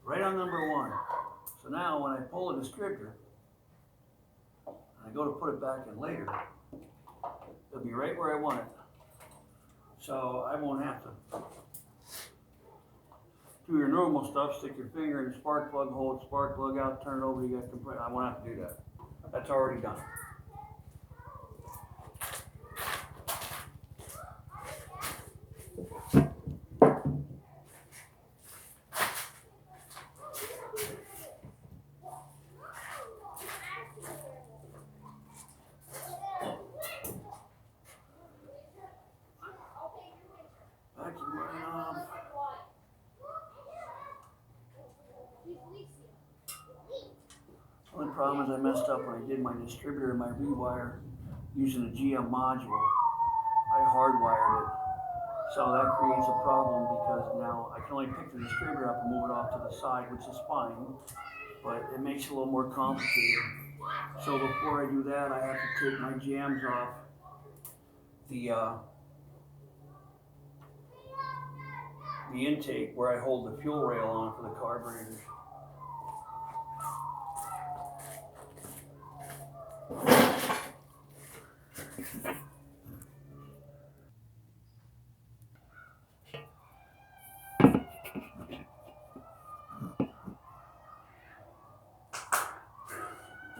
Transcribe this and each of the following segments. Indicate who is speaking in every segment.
Speaker 1: right on number one. So now when I pull the distributor, and I go to put it back in later, it'll be right where I want it. So I won't have to do your normal stuff, stick your finger in the spark plug, hold the spark plug out, turn it over, you got compressed. I won't have to do that. That's already done. Vacuum right off. Only problem is I messed up when I did my distributor and my rewire using a GM module. I hardwired it. So that creates a problem because now I can only pick the distributor up and move it off to the side, which is fine, but it makes it a little more complicated. So before I do that, I have to take my jams off the intake where I hold the fuel rail on for the carburetors.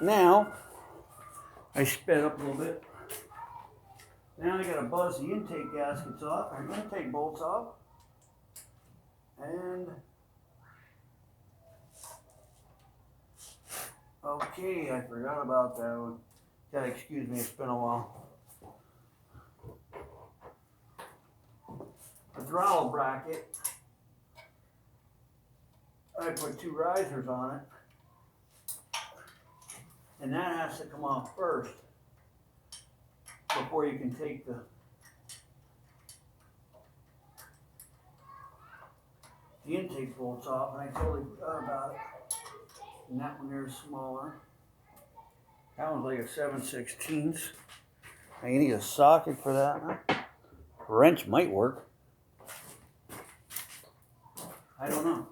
Speaker 1: Now, I sped up a little bit. Now I gotta buzz the intake gaskets off, or intake bolts off. And, okay, I forgot about that one. Gotta excuse me, it's been a while. The throttle bracket, I put 2 risers on it. And that has to come off first before you can take the intake bolts off, and I totally forgot about it. And that one there is smaller. That one's like a 7/16. I need a socket for that. Huh? Wrench might work. I don't know.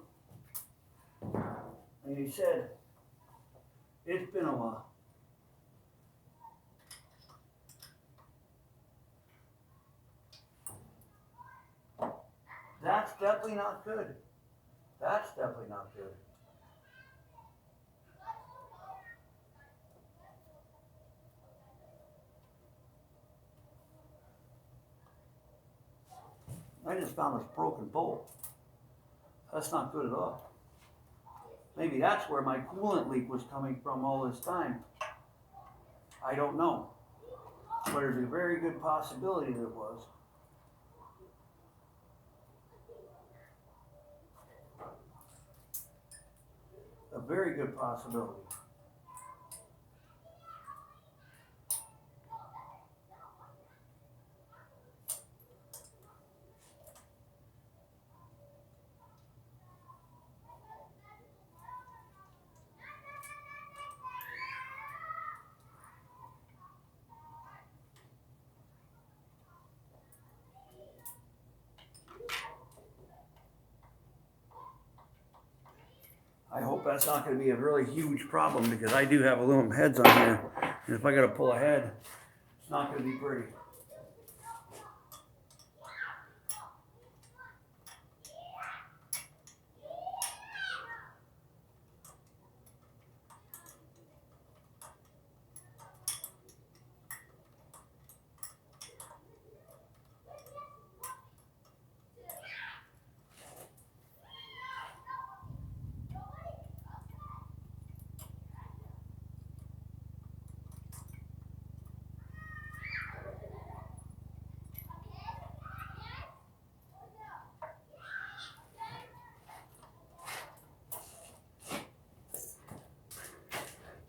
Speaker 1: Like I said, it's been a while. That's definitely not good. That's definitely not good. I just found this broken bolt. That's not good at all. Maybe that's where my coolant leak was coming from all this time. I don't know. But there's a very good possibility that it was. A very good possibility. I hope that's not going to be a really huge problem because I do have aluminum heads on here. And if I got to pull a head, it's not going to be pretty.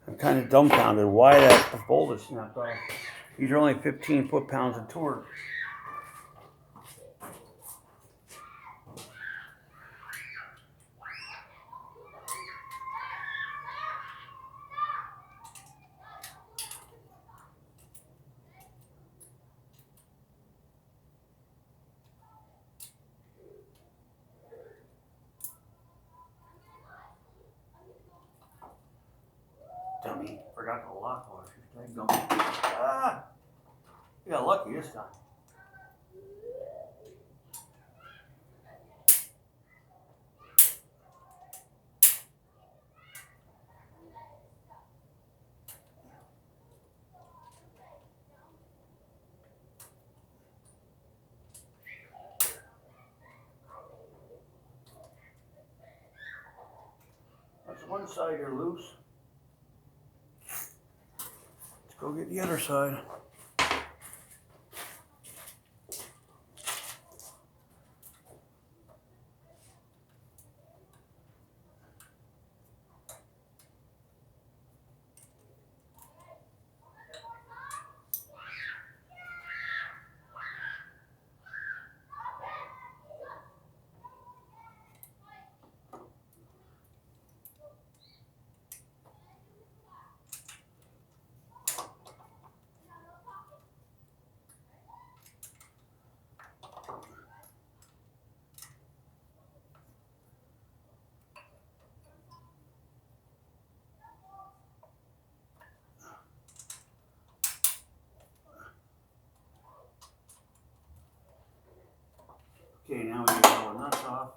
Speaker 1: I'm kind of dumbfounded why that bolt is snapped off. These are only 15 foot-pounds of torque. got lucky this time. That's one side here loose. Let's go get the other side. Okay, now we get all the nuts off.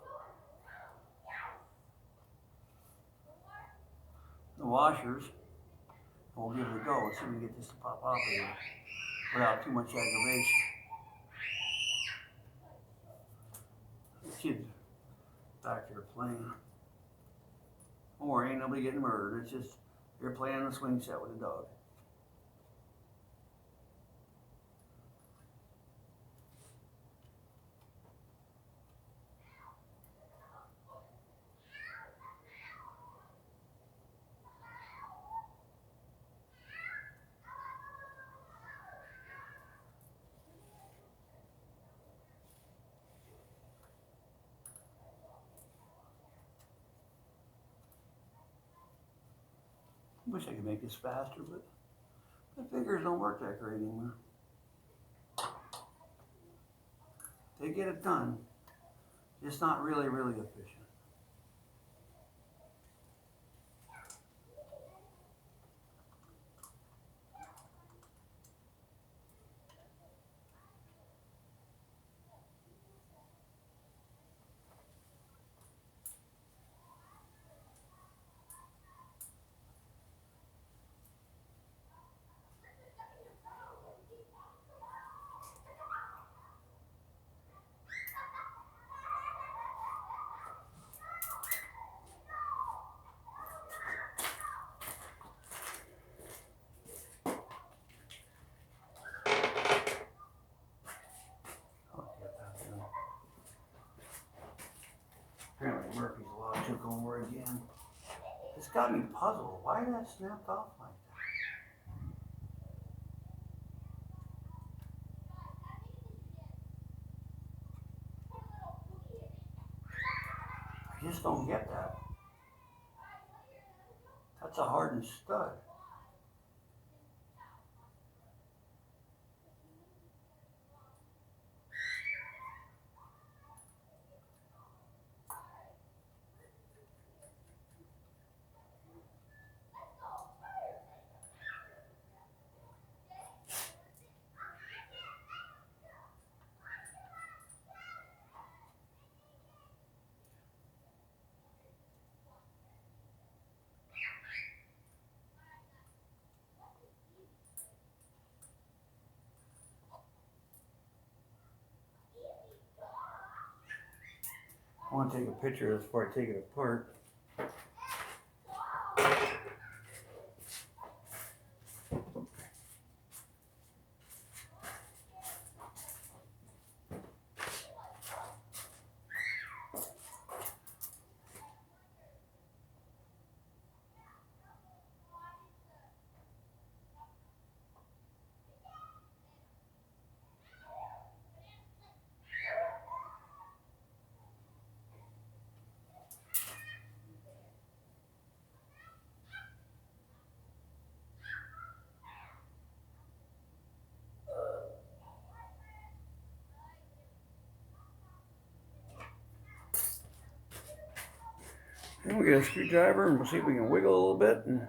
Speaker 1: The washers. And we'll give it a go. Let's see if we can get this to pop off of here without too much aggravation. The kids back there playing. Don't worry, ain't nobody getting murdered. It's just they're playing on the swing set with a dog. Wish I could make this faster, but the fingers don't work that great anymore. They get it done. It's not really efficient. Apparently Murphy's Law took over again. It's got me puzzled. Why did that snapped off like that? I just don't get that. That's a hardened stud. I want to take a picture of this before I take it apart. And we get a screwdriver and we'll see if we can wiggle a little bit and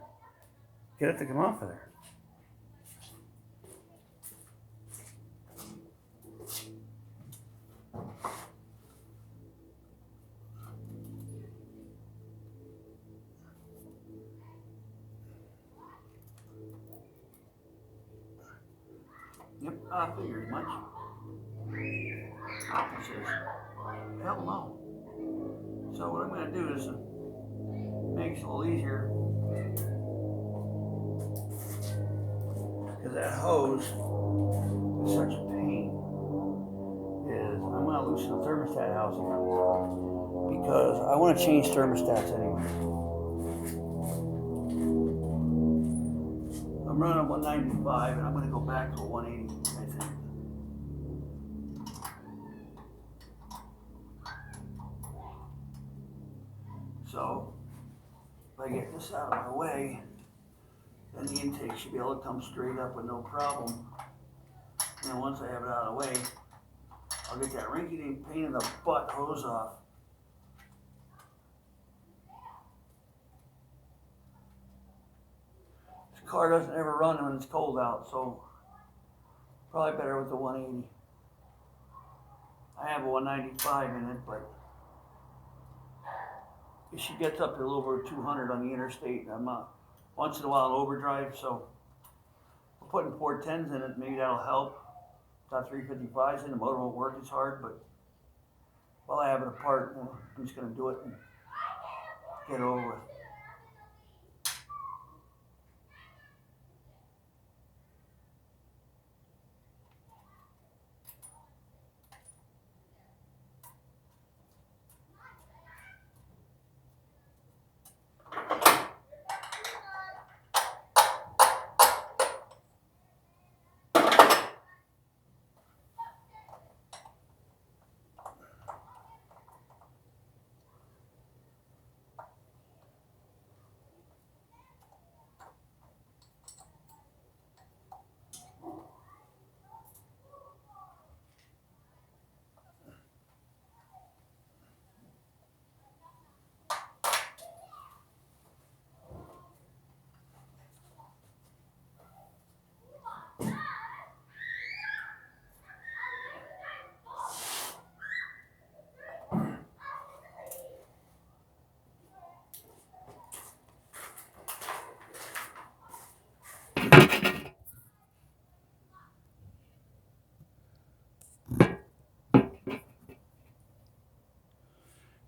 Speaker 1: get it to come off of there. Yep, I figured as much. Alpha says, hell no. So what I'm going to do is make it a little easier, because that hose is such a pain. Is I'm going to loosen the thermostat housing because I want to change thermostats anyway. I'm running a 195 and I'm going to go back to a 180, I think. So if I get this out of my way, then the intake should be able to come straight up with no problem. And once I have it out of the way, I'll get that rinky-dink pain in the butt hose off. This car doesn't ever run when it's cold out, so probably better with the 180. I have a 195 in it, but if she gets up to a little over 200 on the interstate, I'm once in a while in overdrive, so we're putting 410s in it, maybe that'll help. Got 355s in, the motor won't work as hard, but while I have it apart, I'm just going to do it and get it over with.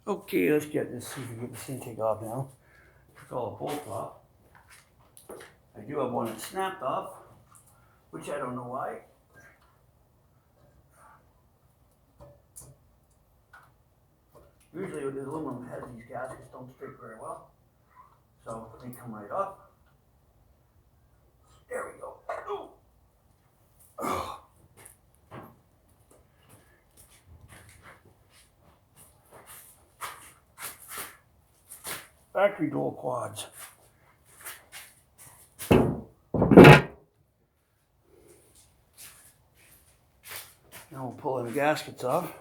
Speaker 1: Okay, let's get this, see if we can get this intake off now. Took all the bolts off. I do have one that snapped off, which I don't know why. Usually with the aluminum heads, these gaskets don't stick very well. So they come right off. There we go. Oh. Factory dual quads. Now we'll pull the gaskets off.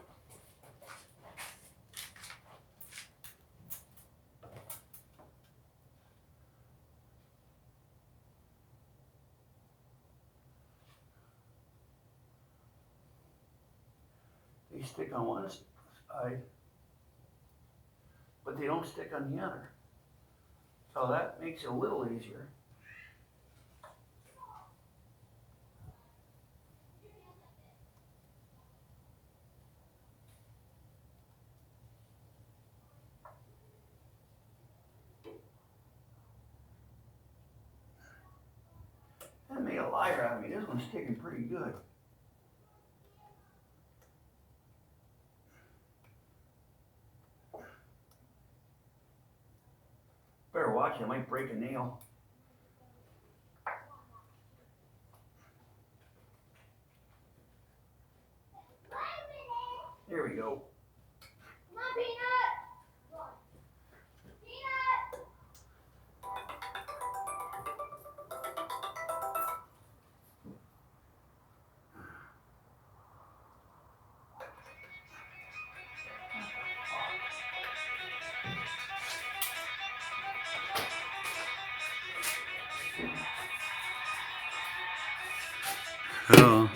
Speaker 1: They stick on one side, but they don't stick on the other. So that makes it a little easier. That made a liar out of me. This one's sticking pretty good. Better watch it, I might break a nail. There we go.
Speaker 2: Come on, Peanut! Peanut!
Speaker 1: Oh.